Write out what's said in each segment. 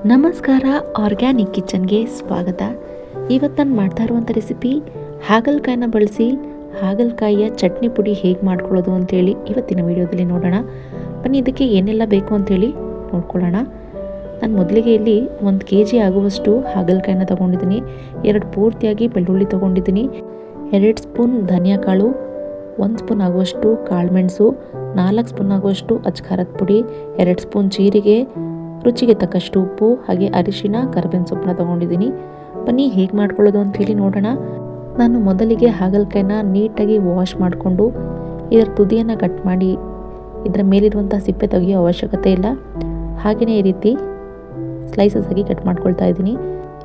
ನಮಸ್ಕಾರ, ಆರ್ಗ್ಯಾನಿಕ್ ಕಿಚನ್ಗೆ ಸ್ವಾಗತ. ಇವತ್ತು ನಾನು ಮಾಡ್ತಾ ಇರುವಂಥ ರೆಸಿಪಿ ಹಾಗಲಕಾಯಿನ ಬಳಸಿ ಹಾಗಲಕಾಯಿಯ ಚಟ್ನಿ ಪುಡಿ ಹೇಗೆ ಮಾಡ್ಕೊಳ್ಳೋದು ಅಂತೇಳಿ ಇವತ್ತಿನ ವಿಡಿಯೋದಲ್ಲಿ ನೋಡೋಣ. ಬನ್ನಿ ಇದಕ್ಕೆ ಏನೆಲ್ಲ ಬೇಕು ಅಂತೇಳಿ ನೋಡ್ಕೊಳ್ಳೋಣ. ನಾನು ಮೊದಲಿಗೆ ಇಲ್ಲಿ 1 kg ಆಗುವಷ್ಟು ಹಾಗಲಕಾಯಿನ ತೊಗೊಂಡಿದ್ದೀನಿ. 2 ಪೂರ್ತಿಯಾಗಿ ಬೆಳ್ಳುಳ್ಳಿ ತೊಗೊಂಡಿದ್ದೀನಿ. 2 ಸ್ಪೂನ್ ಧನಿಯಾ ಕಾಳು, 1 ಸ್ಪೂನ್ ಆಗುವಷ್ಟು ಕಾಳುಮೆಣಸು, 4 ಸ್ಪೂನ್ ಆಗುವಷ್ಟು ಅಚ್ಕಾರದ ಪುಡಿ, 2 ಸ್ಪೂನ್ ಜೀರಿಗೆ, ರುಚಿಗೆ ತಕ್ಕಷ್ಟು ಉಪ್ಪು, ಹಾಗೆ ಅರಿಶಿನ, ಕರಿಬೇವಿನ ಸೊಪ್ಪನ್ನ ತೊಗೊಂಡಿದ್ದೀನಿ. ಬನ್ನಿ ಹೇಗೆ ಮಾಡ್ಕೊಳ್ಳೋದು ಅಂಥೇಳಿ ನೋಡೋಣ. ನಾನು ಮೊದಲಿಗೆ ಹಾಗಲಕಾಯಿನ ನೀಟಾಗಿ ವಾಶ್ ಮಾಡಿಕೊಂಡು ಇದರ ತುದಿಯನ್ನು ಕಟ್ ಮಾಡಿ ಇದರ ಮೇಲಿರುವಂಥ ಸಿಪ್ಪೆ ತೆಗೆಯೋ ಅವಶ್ಯಕತೆ ಇಲ್ಲ. ಹಾಗೆಯೇ ಈ ರೀತಿ ಸ್ಲೈಸಸ್ ಆಗಿ ಕಟ್ ಮಾಡ್ಕೊಳ್ತಾ ಇದ್ದೀನಿ.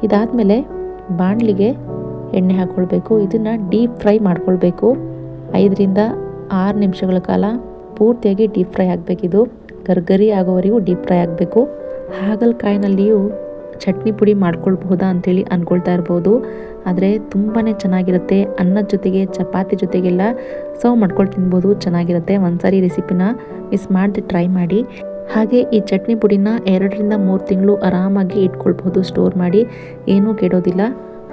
ಇದಾದಮೇಲೆ ಬಾಣಲಿಗೆ ಎಣ್ಣೆ ಹಾಕ್ಕೊಳ್ಬೇಕು. ಇದನ್ನು ಡೀಪ್ ಫ್ರೈ ಮಾಡ್ಕೊಳ್ಬೇಕು. 5 ರಿಂದ 6 ನಿಮಿಷಗಳ ಕಾಲ ಪೂರ್ತಿಯಾಗಿ ಡೀಪ್ ಫ್ರೈ ಆಗಬೇಕಿದು. ಗರ್ಗರಿ ಆಗೋವರೆಗೂ ಡೀಪ್ ಫ್ರೈ ಆಗಬೇಕು. ಹಾಗಲಕಾಯಿನಲ್ಲಿಯೂ ಚಟ್ನಿ ಪುಡಿ ಮಾಡ್ಕೊಳ್ಬಹುದಾ ಅಂಥೇಳಿ ಅಂದ್ಕೊಳ್ತಾ ಇರ್ಬೋದು. ಆದರೆ ತುಂಬಾ ಚೆನ್ನಾಗಿರುತ್ತೆ. ಅನ್ನದ ಜೊತೆಗೆ, ಚಪಾತಿ ಜೊತೆಗೆಲ್ಲ ಸರ್ವ್ ಮಾಡ್ಕೊಂಡು ತಿನ್ಬೋದು, ಚೆನ್ನಾಗಿರುತ್ತೆ. ಒಂದ್ಸಾರಿ ರೆಸಿಪಿನ ಮಿಸ್ ಮಾಡದೆ ಟ್ರೈ ಮಾಡಿ. ಹಾಗೆ ಈ ಚಟ್ನಿ ಪುಡಿನ 2 ರಿಂದ 3 ತಿಂಗಳು ಆರಾಮಾಗಿ ಇಟ್ಕೊಳ್ಬಹುದು ಸ್ಟೋರ್ ಮಾಡಿ, ಏನೂ ಕೆಡೋದಿಲ್ಲ.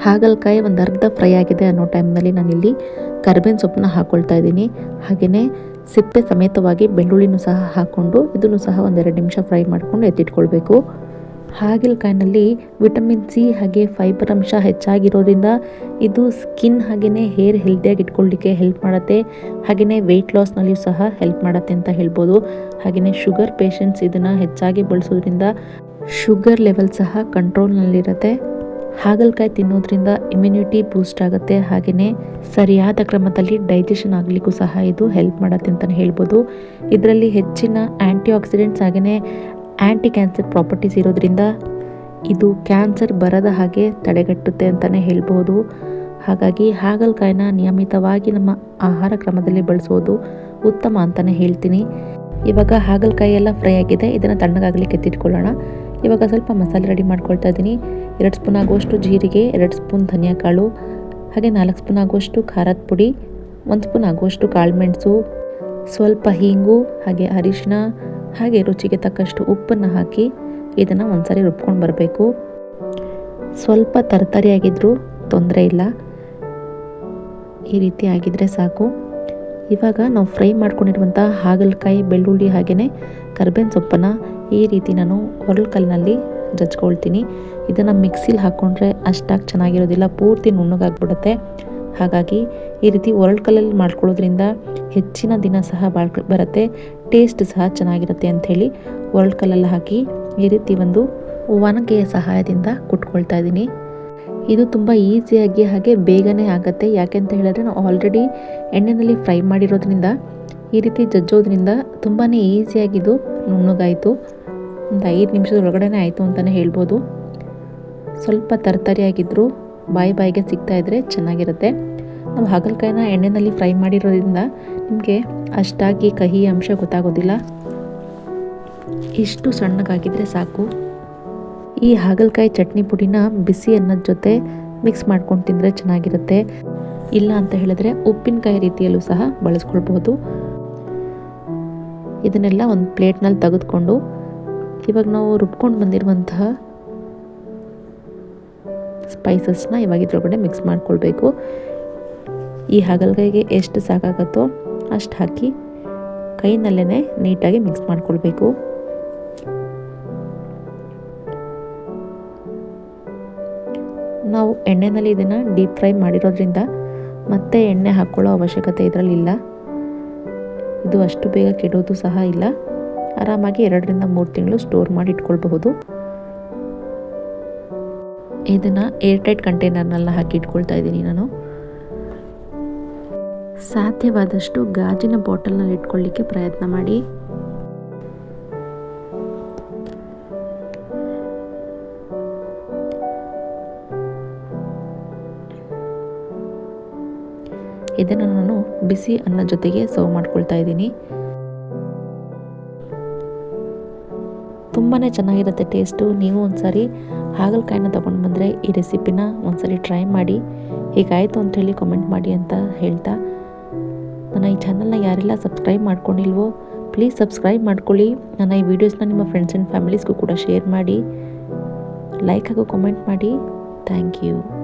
ಹಾಗಲಕಾಯಿ ಒಂದು ಅರ್ಧ ಫ್ರೈ ಆಗಿದೆ ಅನ್ನೋ ಟೈಮ್ನಲ್ಲಿ ನಾನಿಲ್ಲಿ ಕರಿಬೇವಿನ ಸೊಪ್ಪನ್ನ ಹಾಕ್ಕೊಳ್ತಾ ಇದ್ದೀನಿ. ಹಾಗೆಯೇ ಸಿಪ್ಪೆ ಸಮೇತವಾಗಿ ಬೆಳ್ಳುಳ್ಳಿನೂ ಸಹ ಹಾಕ್ಕೊಂಡು ಇದನ್ನು ಸಹ 1-2 ನಿಮಿಷ ಫ್ರೈ ಮಾಡಿಕೊಂಡು ಎತ್ತಿಟ್ಕೊಳ್ಬೇಕು. ಹಾಗಲಕಾಯಿನಲ್ಲಿ ವಿಟಮಿನ್ ಸಿ ಹಾಗೆ ಫೈಬರ್ ಅಂಶ ಹೆಚ್ಚಾಗಿರೋದ್ರಿಂದ ಇದು ಸ್ಕಿನ್ ಹಾಗೆಯೇ ಹೇರ್ ಹೆಲ್ದಿಯಾಗಿ ಇಟ್ಕೊಳ್ಳಿಕ್ಕೆ ಹೆಲ್ಪ್ ಮಾಡುತ್ತೆ. ಹಾಗೆಯೇ ವೆಯ್ಟ್ ಲಾಸ್ನಲ್ಲಿಯೂ ಸಹ ಹೆಲ್ಪ್ ಮಾಡುತ್ತೆ ಅಂತ ಹೇಳ್ಬೋದು. ಹಾಗೆಯೇ ಶುಗರ್ ಪೇಷಂಟ್ಸ್ ಇದನ್ನು ಹೆಚ್ಚಾಗಿ ಬಳಸೋದ್ರಿಂದ ಶುಗರ್ ಲೆವೆಲ್ ಸಹ ಕಂಟ್ರೋಲ್ನಲ್ಲಿರುತ್ತೆ. ಹಾಗಲಕಾಯಿ ತಿನ್ನೋದ್ರಿಂದ ಇಮ್ಯುನಿಟಿ ಬೂಸ್ಟ್ ಆಗುತ್ತೆ. ಹಾಗೆಯೇ ಸರಿಯಾದ ಕ್ರಮದಲ್ಲಿ ಡೈಜೆಷನ್ ಆಗಲಿಕ್ಕೂ ಸಹ ಇದು ಹೆಲ್ಪ್ ಮಾಡುತ್ತೆ ಅಂತಲೇ ಹೇಳ್ಬೋದು. ಇದರಲ್ಲಿ ಹೆಚ್ಚಿನ ಆ್ಯಂಟಿ ಆಕ್ಸಿಡೆಂಟ್ಸ್ ಹಾಗೆಯೇ ಆ್ಯಂಟಿ ಕ್ಯಾನ್ಸರ್ ಪ್ರಾಪರ್ಟೀಸ್ ಇರೋದ್ರಿಂದ ಇದು ಕ್ಯಾನ್ಸರ್ ಬರದ ಹಾಗೆ ತಡೆಗಟ್ಟುತ್ತೆ ಅಂತಲೇ ಹೇಳ್ಬೋದು. ಹಾಗಾಗಿ ಹಾಗಲಕಾಯಿನ ನಿಯಮಿತವಾಗಿ ನಮ್ಮ ಆಹಾರ ಕ್ರಮದಲ್ಲಿ ಬಳಸೋದು ಉತ್ತಮ ಅಂತಲೇ ಹೇಳ್ತೀನಿ. ಇವಾಗ ಹಾಗಲಕಾಯಿ ಎಲ್ಲ ಫ್ರೈ ಆಗಿದೆ. ಇದನ್ನು ತಣ್ಣಗಾಗಲಿಕ್ಕೆ ಎತ್ತಿಟ್ಕೊಳ್ಳೋಣ. ಇವಾಗ ಸ್ವಲ್ಪ ಮಸಾಲೆ ರೆಡಿ ಮಾಡ್ಕೊಳ್ತಾ ಇದ್ದೀನಿ. 2 ಸ್ಪೂನ್ ಆಗುವಷ್ಟು ಜೀರಿಗೆ, 2 ಸ್ಪೂನ್ ಧನಿಯಾ ಕಾಳು, ಹಾಗೆ 4 ಸ್ಪೂನ್ ಆಗುವಷ್ಟು ಖಾರದ ಪುಡಿ, 1 ಸ್ಪೂನ್ ಆಗುವಷ್ಟು ಕಾಳುಮೆಣಸು, ಸ್ವಲ್ಪ ಹೀಂಗು, ಹಾಗೆ ಅರಿಶಿನ, ಹಾಗೆ ರುಚಿಗೆ ತಕ್ಕಷ್ಟು ಉಪ್ಪನ್ನು ಹಾಕಿ ಇದನ್ನು ಒಂದ್ಸಾರಿ ರುಬ್ಕೊಂಡು ಬರಬೇಕು. ಸ್ವಲ್ಪ ತರಕಾರಿಯಾಗಿದ್ದರೂ ತೊಂದರೆ ಇಲ್ಲ, ಈ ರೀತಿ ಆಗಿದ್ರೆ ಸಾಕು. ಇವಾಗ ನಾವು ಫ್ರೈ ಮಾಡ್ಕೊಂಡಿರುವಂಥ ಹಾಗಲಕಾಯಿ, ಬೆಳ್ಳುಳ್ಳಿ ಹಾಗೆಯೇ ಕರಿಬೇವಿನ ಸೊಪ್ಪನ್ನು ಈ ರೀತಿ ನಾನು ಒರಳುಕಲ್ಲಿನಲ್ಲಿ ಜಜ್ಕೊಳ್ತೀನಿ. ಇದನ್ನು ಮಿಕ್ಸಿಲಿ ಹಾಕ್ಕೊಂಡ್ರೆ ಅಷ್ಟಾಗಿ ಚೆನ್ನಾಗಿರೋದಿಲ್ಲ, ಪೂರ್ತಿ ನುಣ್ಣಗಾಗ್ಬಿಡುತ್ತೆ. ಹಾಗಾಗಿ ಈ ರೀತಿ ಒರಳುಕಲ್ಲಲ್ಲಿ ಮಾಡ್ಕೊಳ್ಳೋದ್ರಿಂದ ಹೆಚ್ಚಿನ ದಿನ ಸಹ ಬರುತ್ತೆ, ಟೇಸ್ಟ್ ಸಹ ಚೆನ್ನಾಗಿರುತ್ತೆ ಅಂಥೇಳಿ ಒರಳುಕಲ್ಲಲ್ಲಿ ಹಾಕಿ ಈ ರೀತಿ ಒಂದು ಒನಕೆಯ ಸಹಾಯದಿಂದ ಕುಟ್ಕೊಳ್ತಾ ಇದ್ದೀನಿ. ಇದು ತುಂಬ ಈಸಿಯಾಗಿ ಹಾಗೆ ಬೇಗನೆ ಆಗುತ್ತೆ. ಯಾಕೆಂತ ಹೇಳಿದ್ರೆ ನಾವು ಆಲ್ರೆಡಿ ಎಣ್ಣೆಯಲ್ಲಿ ಫ್ರೈ ಮಾಡಿರೋದ್ರಿಂದ ಈ ರೀತಿ ಜಜ್ಜೋದ್ರಿಂದ ತುಂಬಾ ಈಸಿಯಾಗಿದ್ದು ನುಣ್ಣಗಾಯಿತು. ಒಂದು 5 ನಿಮಿಷದ ಒಳಗಡೆ ಆಯಿತು ಅಂತಲೇ ಹೇಳ್ಬೋದು. ಸ್ವಲ್ಪ ತರಕಾರಿಯಾಗಿದ್ದರೂ ಬಾಯಿಗೆ ಸಿಗ್ತಾಯಿದ್ರೆ ಚೆನ್ನಾಗಿರುತ್ತೆ. ನಾವು ಹಾಗಲಕಾಯಿನ ಎಣ್ಣೆಯಲ್ಲಿ ಫ್ರೈ ಮಾಡಿರೋದ್ರಿಂದ ನಿಮಗೆ ಅಷ್ಟಾಗಿ ಕಹಿ ಅಂಶ ಗೊತ್ತಾಗೋದಿಲ್ಲ. ಇಷ್ಟು ಸಣ್ಣಗಾಗಿದ್ದರೆ ಸಾಕು. ಈ ಹಾಗಲಕಾಯಿ ಚಟ್ನಿ ಪುಡಿನ ಬಿಸಿ ಅನ್ನದ ಜೊತೆ ಮಿಕ್ಸ್ ಮಾಡ್ಕೊಂಡು ತಿಂದರೆ ಚೆನ್ನಾಗಿರುತ್ತೆ. ಇಲ್ಲ ಅಂತ ಹೇಳಿದ್ರೆ ಉಪ್ಪಿನಕಾಯಿ ರೀತಿಯಲ್ಲೂ ಸಹ ಬಳಸ್ಕೊಳ್ಬಹುದು. ಇದನ್ನೆಲ್ಲ ಒಂದು ಪ್ಲೇಟ್ನಲ್ಲಿ ತೆಗೆದುಕೊಂಡು ಇವಾಗ ನಾವು ರುಬ್ಕೊಂಡು ಬಂದಿರುವಂತಹ ಸ್ಪೈಸಸ್ನ ಇವಾಗ ಇದ್ರೊಳಗಡೆ ಮಿಕ್ಸ್ ಮಾಡ್ಕೊಳ್ಬೇಕು. ಈ ಹಾಗಲಕಾಯಿಗೆ ಎಷ್ಟು ಸಾಕಾಗುತ್ತೋ ಅಷ್ಟು ಹಾಕಿ ಕೈನಲ್ಲೇ ನೀಟಾಗಿ ಮಿಕ್ಸ್ ಮಾಡ್ಕೊಳ್ಬೇಕು. ನಾವು ಎಣ್ಣೆಯಲ್ಲಿ ಇದನ್ನು ಡೀಪ್ ಫ್ರೈ ಮಾಡಿರೋದ್ರಿಂದ ಮತ್ತೆ ಎಣ್ಣೆ ಹಾಕ್ಕೊಳ್ಳೋ ಅವಶ್ಯಕತೆ ಇದರಲ್ಲಿಲ್ಲ. ಇದು ಅಷ್ಟು ಬೇಗ ಕೆಡೋದು ಸಹ ಇಲ್ಲ. ಆರಾಮಾಗಿ 2 ರಿಂದ 3 ತಿಂಗಳು ಸ್ಟೋರ್ ಮಾಡಿ ಇಟ್ಕೊಳ್ಬಹುದು. ಇದನ್ನು ಏರ್ಟೈಟ್ ಕಂಟೈನರ್ನೆಲ್ಲ ಹಾಕಿ ಇಟ್ಕೊಳ್ತಾ ಇದ್ದೀನಿ ನಾನು. ಸಾಧ್ಯವಾದಷ್ಟು ಗಾಜಿನ ಬಾಟಲ್ನಲ್ಲಿ ಇಟ್ಕೊಳ್ಳಿಕ್ಕೆ ಪ್ರಯತ್ನ ಮಾಡಿ. ಇದನ್ನು ನಾನು ಬಿಸಿ ಅನ್ನ ಜೊತೆಗೆ ಸರ್ವ್ ಮಾಡ್ಕೊಳ್ತಾ ಇದ್ದೀನಿ. ತುಂಬಾ ಚೆನ್ನಾಗಿರುತ್ತೆ ಟೇಸ್ಟು. ನೀವು ಒಂದ್ಸಾರಿ ಹಾಗಲಕಾಯಿನ ತೊಗೊಂಡು ಬಂದರೆ ಈ ರೆಸಿಪಿನ ಒಂದ್ಸರಿ ಟ್ರೈ ಮಾಡಿ, ಹೀಗಾಯಿತು ಅಂಥೇಳಿ ಕಾಮೆಂಟ್ ಮಾಡಿ ಅಂತ ಹೇಳ್ತಾ, ನನ್ನ ಈ ಚಾನಲ್ನ ಯಾರೆಲ್ಲ ಸಬ್ಸ್ಕ್ರೈಬ್ ಮಾಡ್ಕೊಂಡಿಲ್ವೋ ಪ್ಲೀಸ್ ಸಬ್ಸ್ಕ್ರೈಬ್ ಮಾಡ್ಕೊಳ್ಳಿ. ನನ್ನ ಈ ವಿಡಿಯೋಸ್ನ ನಿಮ್ಮ ಫ್ರೆಂಡ್ಸ್ ಆ್ಯಂಡ್ ಫ್ಯಾಮಿಲೀಸ್ಗೂ ಕೂಡ ಶೇರ್ ಮಾಡಿ. ಲೈಕ್ ಹಾಗೂ ಕಾಮೆಂಟ್ ಮಾಡಿ. Thank you.